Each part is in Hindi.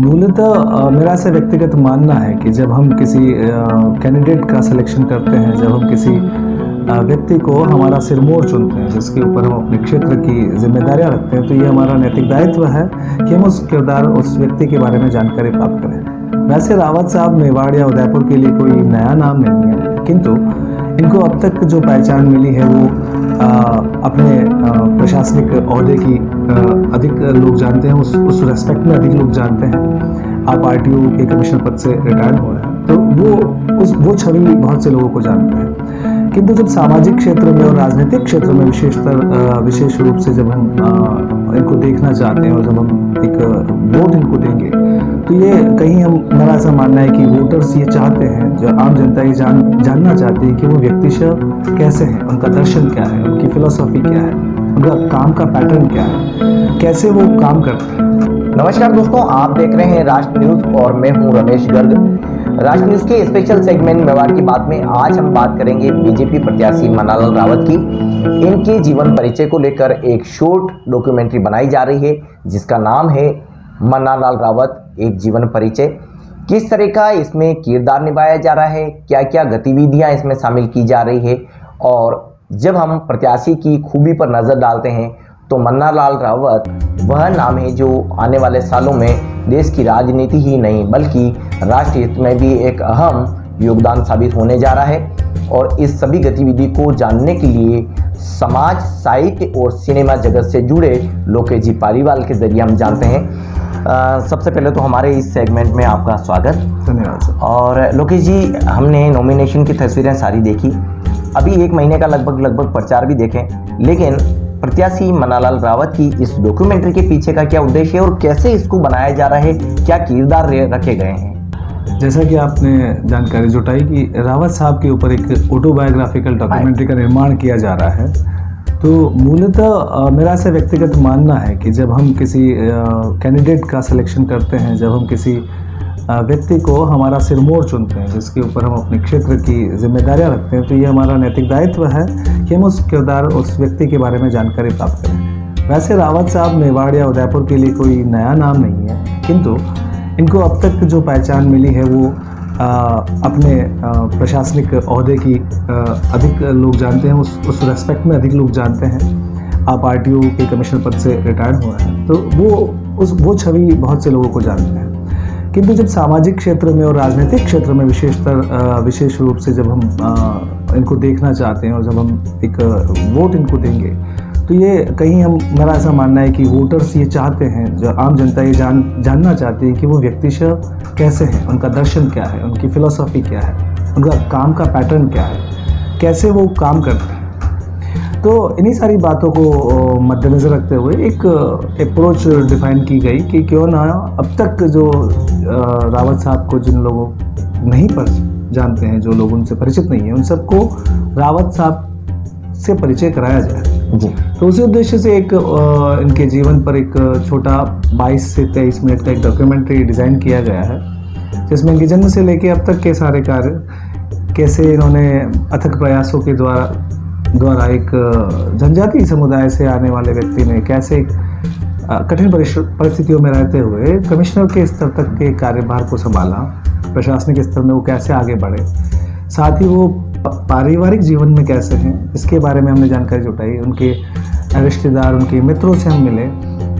मूलतः मेरा ऐसा व्यक्तिगत मानना है कि जब हम किसी कैंडिडेट का सिलेक्शन करते हैं, जब हम किसी व्यक्ति को हमारा सिरमौर चुनते हैं, जिसके ऊपर हम अपने क्षेत्र की जिम्मेदारियां रखते हैं, तो ये हमारा नैतिक दायित्व है कि हम उस किरदार, उस व्यक्ति के बारे में जानकारी प्राप्त करें। वैसे रावत साहब मेवाड़ या उदयपुर के लिए कोई नया नाम नहीं है, किंतु इनको अब तक जो पहचान मिली है वो अपने प्रशासनिक ओहदे की अधिक लोग जानते हैं, उस रेस्पेक्ट में अधिक लोग जानते हैं। आप आरटीओ के कमिश्नर पद से रिटायर्ड हुए हैं, तो वो छवि बहुत से लोगों को जानते हैं। किंतु जब सामाजिक क्षेत्र में और राजनीतिक क्षेत्र में विशेष रूप से जब हम इनको देखना चाहते हैं और जब हम एक वोट इनको देंगे, तो ये कहीं मेरा ऐसा मानना है कि वोटर्स ये चाहते हैं, जो आम जनता ये जानना चाहती है कि वो व्यक्तिशः कैसे हैं, उनका दर्शन क्या है, उनकी फिलॉसफी क्या है, उनका काम का पैटर्न क्या है, कैसे वो काम करते हैं। नमस्कार दोस्तों, आप देख रहे हैं राष्ट्र न्यूज और मैं हूं रमेश गर्ग। राष्ट्र न्यूज के स्पेशल सेगमेंट मेवाड़ की बात में आज हम बात करेंगे बीजेपी प्रत्याशी मन्नालाल रावत की। इनके जीवन परिचय को लेकर एक शॉर्ट डॉक्यूमेंट्री बनाई जा रही है, जिसका नाम है मन्नालाल रावत एक जीवन परिचय। किस तरह का इसमें किरदार निभाया जा रहा है, क्या क्या गतिविधियां इसमें शामिल की जा रही है, और जब हम प्रत्याशी की खूबी पर नजर डालते हैं तो मन्नालाल रावत वह नाम है जो आने वाले सालों में देश की राजनीति ही नहीं बल्कि राष्ट्र हित में भी एक अहम योगदान साबित होने जा रहा है। और इस सभी गतिविधि को जानने के लिए समाज, साहित्य और सिनेमा जगत से जुड़े लोकेश जी पालीवाल के जरिए हम जानते हैं। सबसे पहले तो हमारे इस सेगमेंट में आपका स्वागत। धन्यवाद। और लोकेश जी, हमने नॉमिनेशन की तस्वीरें सारी देखी, अभी 1 महीने का लगभग प्रचार भी देखें, लेकिन प्रत्याशी मन्नालाल रावत की इस डॉक्यूमेंट्री के पीछे का क्या उद्देश्य है और कैसे इसको बनाया जा रहा है, क्या किरदार रखे गए हैं? जैसा कि आपने जानकारी जुटाई कि रावत साहब के ऊपर एक ऑटोबायोग्राफिकल डॉक्यूमेंट्री का निर्माण किया जा रहा है, तो मूलतः मेरा ऐसा व्यक्तिगत मानना है कि जब हम किसी कैंडिडेट का सिलेक्शन करते हैं, जब हम किसी व्यक्ति को हमारा सिरमौर चुनते हैं, जिसके ऊपर हम अपने क्षेत्र की जिम्मेदारियां रखते हैं, तो ये हमारा नैतिक दायित्व है कि हम उस किरदार, उस व्यक्ति के बारे में जानकारी प्राप्त करें। वैसे रावत साहब मेवाड़ या उदयपुर के लिए कोई नया नाम नहीं है, किंतु इनको अब तक जो पहचान मिली है वो अपने प्रशासनिक ओहदे की अधिक लोग जानते हैं, उस रेस्पेक्ट में अधिक लोग जानते हैं। आप आरटीओ के कमिश्नर पद से रिटायर्ड हुए हैं, तो वो छवि बहुत से लोगों को जानते हैं। किंतु जब सामाजिक क्षेत्र में और राजनीतिक क्षेत्र में विशेष रूप से जब हम इनको देखना चाहते हैं और जब हम एक वोट इनको देंगे, तो ये कहीं मेरा ऐसा मानना है कि वोटर्स ये चाहते हैं, जो आम जनता ये जानना चाहती है कि वो व्यक्तिशः कैसे हैं, उनका दर्शन क्या है, उनकी फिलॉसफी क्या है, उनका काम का पैटर्न क्या है, कैसे वो काम करते हैं। तो इन्हीं सारी बातों को मद्देनज़र रखते हुए एक अप्रोच डिफाइन की गई कि क्यों ना अब तक जो रावत साहब को जिन लोगों नहीं जानते हैं, जो लोग उनसे परिचित नहीं हैं, उन सबको रावत साहब से परिचय कराया जाए जी। तो उसी उद्देश्य से एक इनके जीवन पर एक छोटा 22 से 23 मिनट का एक डॉक्यूमेंट्री डिज़ाइन किया गया है, जिसमें इनके जन्म से लेके अब तक के सारे कार्य, कैसे इन्होंने अथक प्रयासों के द्वारा एक जनजातीय समुदाय से आने वाले व्यक्ति ने कैसे कठिन परिस्थितियों में रहते हुए कमिश्नर के स्तर तक के कार्यभार को संभाला, प्रशासनिक स्तर में वो कैसे आगे बढ़े, साथ ही वो पारिवारिक जीवन में कैसे हैं, इसके बारे में हमने जानकारी जुटाई। उनके रिश्तेदार, उनके मित्रों से हम मिले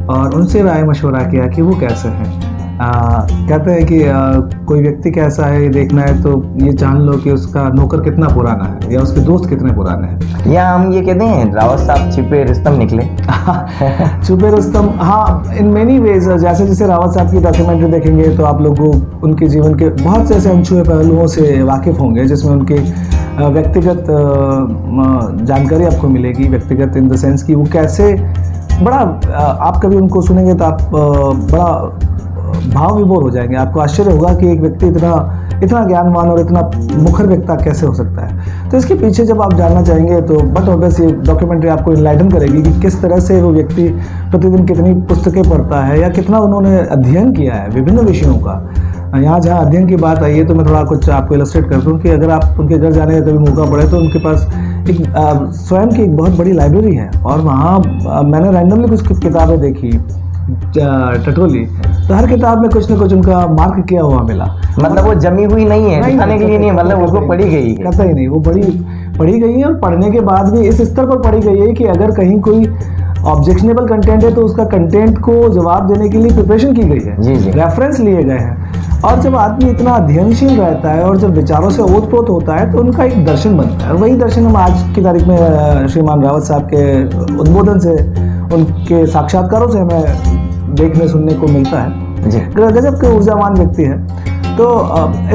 और उनसे राय मशवरा किया कि वो कैसे हैं। कहते हैं कि कोई व्यक्ति कैसा है ये देखना है तो ये जान लो कि उसका नौकर कितना पुराना है या उसके दोस्त कितने पुराने हैं। या हम ये कहते हैं रावत साहब छिपे रुस्तम निकले। छिपे रुस्तम, हाँ, इन मेनी वेज। जैसे जैसे रावत साहब की डॉक्यूमेंट्री देखेंगे तो आप लोगों उनके जीवन के बहुत से ऐसे अनछुए पहलुओं से वाकिफ़ होंगे, जिसमें उनके व्यक्तिगत जानकारी आपको मिलेगी। व्यक्तिगत इन द सेंस कि वो कैसे बड़ा, आप कभी उनको सुनेंगे तो आप बड़ा भाव विभोर हो जाएंगे। आपको आश्चर्य होगा कि एक व्यक्ति इतना ज्ञानवान और इतना मुखर व्यक्ति कैसे हो सकता है। तो इसके पीछे जब आप जानना चाहेंगे तो बट ऑब्वियस ये डॉक्यूमेंट्री आपको इनलाइटन करेगी कि किस तरह से वो व्यक्ति प्रतिदिन कितनी पुस्तकें पढ़ता है या कितना उन्होंने अध्ययन किया है विभिन्न विषयों का। यहाँ जहाँ अध्ययन की बात आई है तो मैं थोड़ा कुछ आपको इलस्ट्रेट कर दूँ कि अगर आप उनके घर जाने का कभी मौका पड़े तो उनके पास एक स्वयं की एक बहुत बड़ी लाइब्रेरी है और वहाँ मैंने रैंडमली कुछ किताबें देखी टटोली, तो हर किताब में कुछ न कुछ उनका मार्क किया हुआ मिला। मतलब वो जमी हुई नहीं है, दिखाने के लिए नहीं, मतलब उसको पढ़ी गई है। कहता ही नहीं, वो पढ़ी गई है, और पढ़ने के बाद भी इस स्तर पर पढ़ी गई है कि अगर कहीं कोई ऑब्जेक्शनेबल कंटेंट है तो उसका कंटेंट को जवाब देने के लिए प्रिपरेशन की गई है, जी जी, रेफरेंस लिए गए हैं। और जब आदमी इतना अध्ययनशील रहता है और जब विचारों से ओतप्रोत होता है तो उनका एक दर्शन बनता है। वही दर्शन हम आज की तारीख में श्रीमान रावत साहब के उद्बोधन से, उनके साक्षात्कारों से हमें देखने सुनने को मिलता है। जी। गजब के ऊर्जावान व्यक्ति है। तो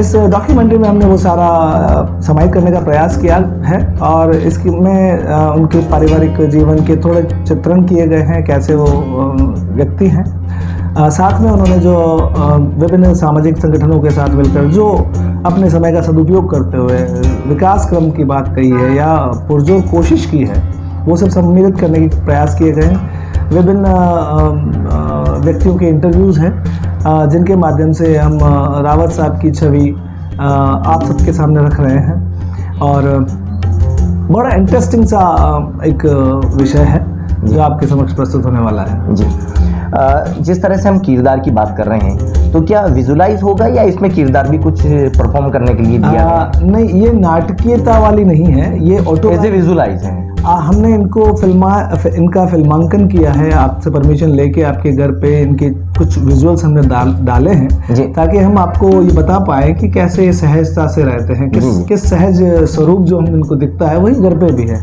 इस डॉक्यूमेंट्री में हमने वो सारा समाहित करने का प्रयास किया है, और इसकी में उनके पारिवारिक जीवन के थोड़े चित्रण किए गए हैं, कैसे वो व्यक्ति हैं। साथ में उन्होंने जो विभिन्न सामाजिक संगठनों के साथ मिलकर जो अपने समय का सदुपयोग करते हुए विकास क्रम की बात कही है या पुरजोर कोशिश की है, वो सब सम्मिलित करने के प्रयास किए गए हैं। विभिन्न व्यक्तियों के इंटरव्यूज़ हैं जिनके माध्यम से हम रावत साहब की छवि आप सबके सामने रख रहे हैं, और बड़ा इंटरेस्टिंग सा एक विषय है जो आपके समक्ष प्रस्तुत होने वाला है। जी। जिस तरह से हम किरदार की बात कर रहे हैं, तो क्या विजुलाइज होगा या इसमें किरदार भी कुछ परफॉर्म करने के लिए दिया है? नहीं, ये नाटकीयता वाली नहीं है, ये ऑटो कैसे विजुलाइज है? हमने इनका फिल्मांकन किया है, आपसे परमिशन लेके आपके घर पे इनके कुछ विजुअल्स हमने डाले हैं, ताकि हम आपको ये बता पाए कि कैसे सहजता से रहते हैं, किस सहज स्वरूप जो हम इनको दिखता है वही घर पे भी है।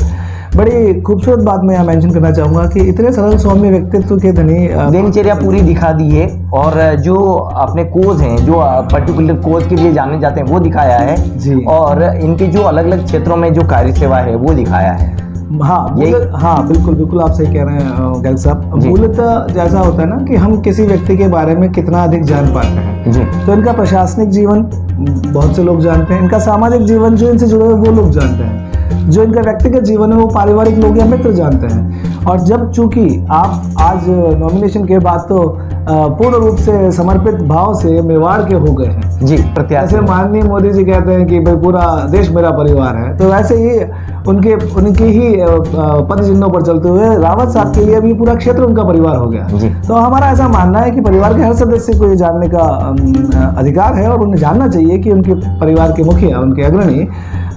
बड़ी खूबसूरत बात मैं यहाँ मेंशन करना चाहूँगा कि इतने सरल सौम्य व्यक्तित्व के धनी दिनचर्या पूरी दिखा दी है, और जो अपने कोज हैं, जो पर्टिकुलर कोज के लिए जाने जाते हैं, वो दिखाया है जी, और इनके जो अलग अलग क्षेत्रों में जो कार्य सेवा है वो दिखाया है। हाँ, बिल्कुल आप सही कह रहे हैं गैल साहब। मूलतः जैसा होता है ना कि हम किसी व्यक्ति के बारे में कितना अधिक जान पाते हैं जी, तो इनका प्रशासनिक जीवन बहुत से लोग जानते हैं, इनका सामाजिक जीवन जो इनसे जुड़े हुए वो लोग जानते हैं, जो इनका व्यक्तिगत जीवन है वो पारिवारिक लोग या मित्र जानते हैं। और जब चूंकि आप आज नॉमिनेशन के बाद तो पूर्ण रूप से समर्पित भाव से मेवाड़ के हो गए हैं जी, प्रत्याशी, जैसे माननीय मोदी जी कहते हैं कि भाई पूरा देश मेरा परिवार है, तो वैसे ही उनके ही पद चिन्हों पर चलते हुए रावत साहब के लिए भी पूरा क्षेत्र उनका परिवार हो गया जी। तो हमारा ऐसा मानना है कि परिवार के हर सदस्य को ये जानने का अधिकार है, और उन्हें जानना चाहिए कि उनके परिवार के मुखिया, उनके अग्रणी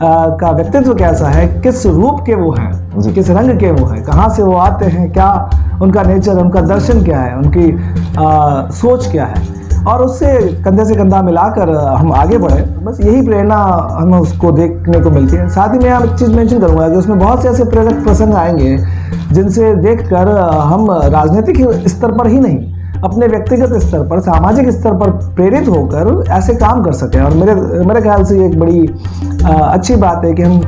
का व्यक्तित्व कैसा है, किस रूप के वो हैं, किस रंग के वो हैं, कहाँ से वो आते हैं, क्या उनका नेचर, उनका दर्शन क्या है, उनकी सोच क्या है, और उससे कंधे से कंधा मिलाकर हम आगे बढ़े। बस यही प्रेरणा हमें उसको देखने को मिलती है। साथ ही मैं एक चीज़ मेंशन करूँगा कि उसमें बहुत से ऐसे प्रेरक प्रसंग आएंगे जिनसे देखकर हम राजनीतिक स्तर पर ही नहीं, अपने व्यक्तिगत स्तर पर, सामाजिक स्तर पर प्रेरित होकर ऐसे काम कर सकें। और मेरे ख्याल से ये एक बड़ी अच्छी बात है कि हम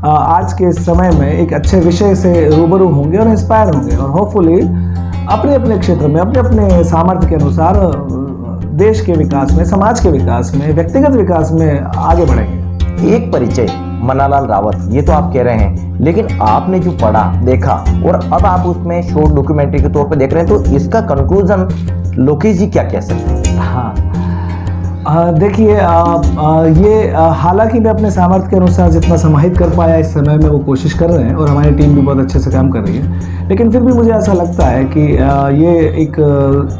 आज के समय में एक अच्छे विषय से रूबरू होंगे और इंस्पायर होंगे, और होपफुली अपने अपने क्षेत्र में अपने अपने सामर्थ्य के अनुसार देश के विकास में, समाज के विकास में, व्यक्तिगत विकास में आगे बढ़ेंगे। एक परिचय मन्नालाल रावत, ये तो आप कह रहे हैं, लेकिन आपने जो पढ़ा, देखा, और अब आप उसमें शॉर्ट डॉक्यूमेंट्री के तौर पे देख रहे हैं, तो इसका कंक्लूजन लोकेश जी क्या कह सकते हैं? हाँ, देखिए, ये हालांकि मैं अपने सामर्थ्य के अनुसार जितना समाहित कर पाया इस समय में वो कोशिश कर रहे हैं, और हमारी टीम भी बहुत अच्छे से काम कर रही है, लेकिन फिर भी मुझे ऐसा लगता है कि ये एक,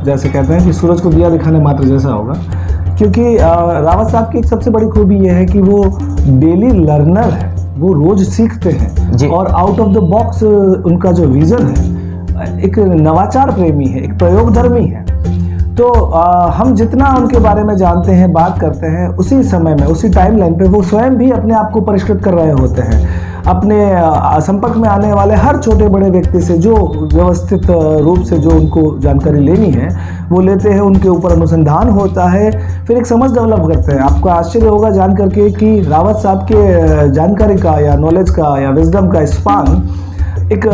जैसे कहते हैं कि सूरज को दिया दिखाने मात्र जैसा होगा, क्योंकि रावत साहब की एक सबसे बड़ी खूबी ये है कि वो डेली लर्नर है, वो रोज सीखते हैं, और आउट ऑफ द बॉक्स उनका जो विजन है, एक नवाचार प्रेमी है, एक प्रयोगधर्मी है। तो हम जितना उनके बारे में जानते हैं, बात करते हैं, उसी समय में, उसी टाइमलाइन पे वो स्वयं भी अपने आप को परिष्कृत कर रहे होते हैं। अपने संपर्क में आने वाले हर छोटे बड़े व्यक्ति से जो व्यवस्थित रूप से जो उनको जानकारी लेनी है वो लेते हैं, उनके ऊपर अनुसंधान होता है, फिर एक समझ डेवलप करते हैं। आपको आश्चर्य होगा जान करके कि रावत साहब के जानकारी का या नॉलेज का या विजडम का स्पान एक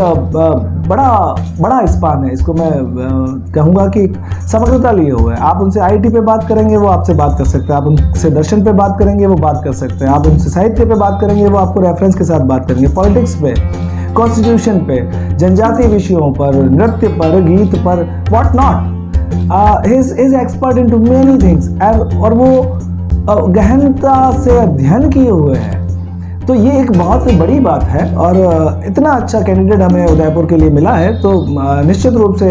बड़ा स्पान है। इसको मैं कहूँगा कि समग्रता लिए हुए है। आप उनसे आईटी पे बात करेंगे वो आपसे बात कर सकते हैं, आप उनसे दर्शन पे बात करेंगे वो बात कर सकते हैं, आप उनसे साहित्य पे बात करेंगे वो आपको रेफरेंस के साथ बात करेंगे, पॉलिटिक्स पे, कॉन्स्टिट्यूशन पे, जनजातीय विषयों पर, नृत्य पर, गीत पर, what not. He is expert into many things, और वो गहनता से अध्ययन किए हुए हैं। तो ये एक बहुत बड़ी बात है, और इतना अच्छा कैंडिडेट हमें उदयपुर के लिए मिला है, तो निश्चित रूप से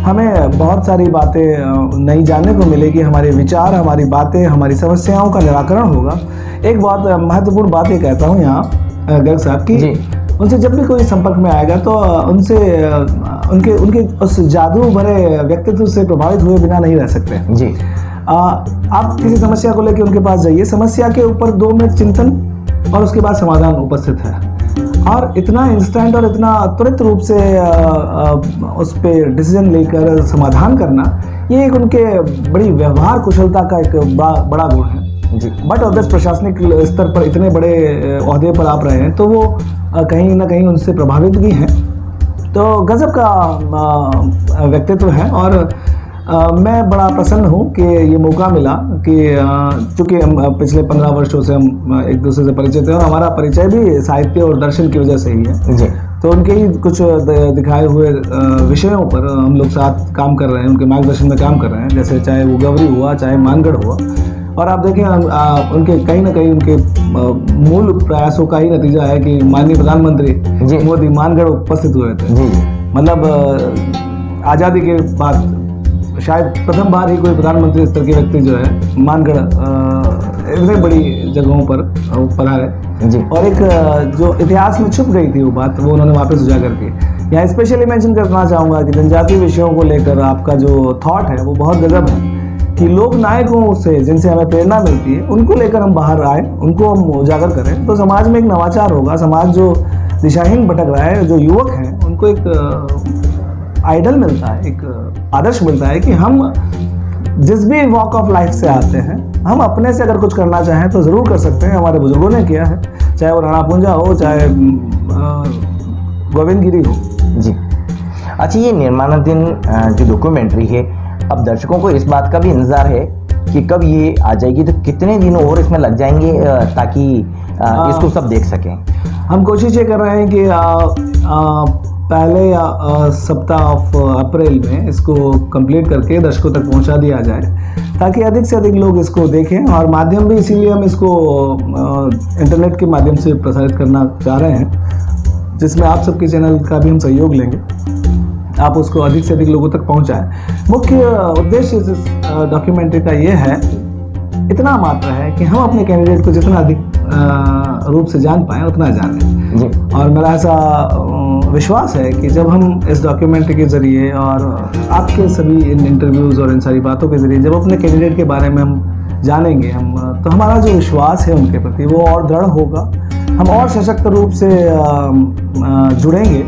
हमें बहुत सारी बातें नई जानने को मिलेगी, हमारे विचार, हमारी बातें, हमारी समस्याओं का निराकरण होगा। एक बहुत महत्वपूर्ण बात ये कहता हूँ यहाँ गर्ग साहब की, उनसे जब भी कोई संपर्क में आएगा तो उनसे उनके उस जादू भरे व्यक्तित्व से प्रभावित हुए बिना नहीं रह सकते जी। आप किसी समस्या को लेकर उनके पास जाइए, समस्या के ऊपर 2 मिनट चिंतन और उसके बाद समाधान उपस्थित है, और इतना इंस्टेंट और इतना त्वरित रूप से उस पर डिसीजन लेकर समाधान करना, ये एक उनके बड़ी व्यवहार कुशलता का एक बड़ा गुण है जी। बट अध्यक्ष प्रशासनिक स्तर पर इतने बड़े ओहदे पर आप रहे हैं तो वो कहीं ना कहीं उनसे प्रभावित भी हैं। तो गजब का व्यक्तित्व है, और मैं बड़ा प्रसन्न हूँ कि ये मौका मिला कि चूँकि हम पिछले 15 वर्षों से हम एक दूसरे से परिचित हैं, और हमारा परिचय भी साहित्य और दर्शन की वजह से ही है जी। तो उनके ही कुछ दिखाए हुए विषयों पर हम लोग साथ काम कर रहे हैं, उनके मार्गदर्शन में काम कर रहे हैं, जैसे चाहे वो गवरी हुआ, चाहे मानगढ़ हुआ। और आप देखें उनके कहीं ना कहीं उनके मूल प्रयासों का ही नतीजा है कि माननीय प्रधानमंत्री मोदी मानगढ़ उपस्थित हुए थे जी। मतलब आज़ादी के बाद शायद प्रथम बार ही कोई प्रधानमंत्री स्तर के व्यक्ति जो है मानगढ़ इतने बड़ी जगहों पर पधारे जी। और एक जो इतिहास में छुप गई थी वो बात, वो उन्होंने वापस उजागर की। यहाँ स्पेशली मेंशन करना चाहूँगा कि जनजातीय विषयों को लेकर आपका जो थॉट है वो बहुत गजब है, कि लोक नायकों से जिनसे हमें प्रेरणा मिलती है उनको लेकर हम बाहर आए, उनको हम उजागर करें, तो समाज में एक नवाचार होगा। समाज जो दिशाहीन भटक रहा है, जो युवक हैं, उनको एक आइडल मिलता है, एक आदर्श मिलता है कि हम जिस भी वॉक ऑफ लाइफ से आते हैं, हम अपने से अगर कुछ करना चाहें तो ज़रूर कर सकते हैं। हमारे बुजुर्गों ने किया है, चाहे वो राणा पुंजा हो, चाहे गोविंद गिरी हो जी। अच्छा, ये निर्माणाधीन जो डॉक्यूमेंट्री है, अब दर्शकों को इस बात का भी इंतजार है कि कब ये आ जाएगी, तो कितने दिन और इसमें लग जाएंगे ताकि इसको सब देख सकें? हम कोशिश ये कर रहे हैं कि पहले सप्ताह ऑफ अप्रैल में इसको कंप्लीट करके दर्शकों तक पहुंचा दिया जाए, ताकि अधिक से अधिक लोग इसको देखें। और माध्यम भी इसीलिए हम इसको इंटरनेट के माध्यम से प्रसारित करना चाह रहे हैं, जिसमें आप सबके चैनल का भी हम सहयोग लेंगे, आप उसको अधिक से अधिक लोगों तक पहुंचाएं। मुख्य उद्देश्य इस डॉक्यूमेंट्री का ये है, इतना मात्र है कि हम अपने कैंडिडेट को जितना अधिक रूप से जान पाएँ उतना जानें जी। और मेरा ऐसा विश्वास है कि जब हम इस डॉक्यूमेंट्री के ज़रिए और आपके सभी इन इंटरव्यूज़ और इन सारी बातों के ज़रिए जब अपने कैंडिडेट के बारे में हम जानेंगे, तो हमारा जो विश्वास है उनके प्रति वो और दृढ़ होगा, हम और सशक्त रूप से जुड़ेंगे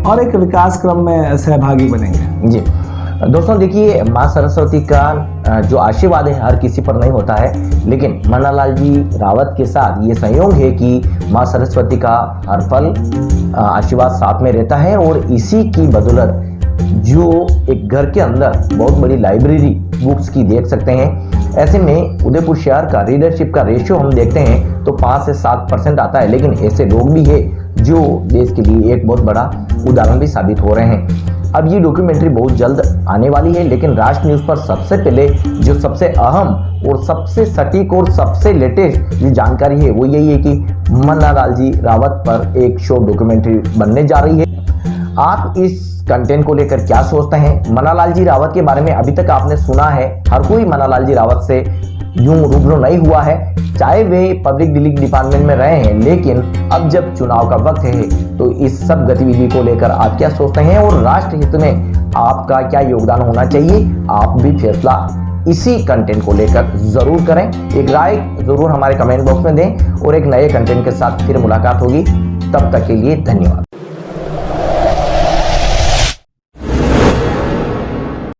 और एक विकास क्रम में सहभागी बनेंगे जी। दोस्तों देखिए, माँ सरस्वती का जो आशीर्वाद है हर किसी पर नहीं होता है, लेकिन मन्नालाल जी रावत के साथ ये संयोग है कि माँ सरस्वती का हर पल आशीर्वाद साथ में रहता है, और इसी की बदौलत जो एक घर के अंदर बहुत बड़ी लाइब्रेरी बुक्स की देख सकते हैं। ऐसे में उदयपुर शहर का रीडरशिप का रेशियो हम देखते हैं तो 5 से 7% आता है, लेकिन ऐसे लोग भी है जो देश के लिए एक बहुत बड़ा उदाहरण भी साबित हो रहे हैं। अब ये डॉक्यूमेंट्री बहुत जल्द आने वाली है, लेकिन राष्ट्र न्यूज़ पर सबसे पहले जो सबसे अहम और सबसे सटीक और सबसे लेटेस्ट जो जानकारी है वो यही है कि मन्नालाल जी रावत पर एक शॉर्ट डॉक्यूमेंट्री बनने जा रही है। आप इस कंटेंट को लेकर क्या सोचते हैं? मन्नालाल जी रावत के बारे में अभी तक आपने सुना है, हर कोई मन्नालाल जी रावत से यूं रूबरू नहीं हुआ है, चाहे वे पब्लिक डीलिंग डिपार्टमेंट में रहे हैं, लेकिन अब जब चुनाव का वक्त है तो इस सब गतिविधि को लेकर आप क्या सोचते हैं और राष्ट्र हित में आपका क्या योगदान होना चाहिए? आप भी फैसला इसी कंटेंट को लेकर जरूर करें, एक राय जरूर हमारे कमेंट बॉक्स में दें, और एक नए कंटेंट के साथ फिर मुलाकात होगी। तब तक के लिए धन्यवाद।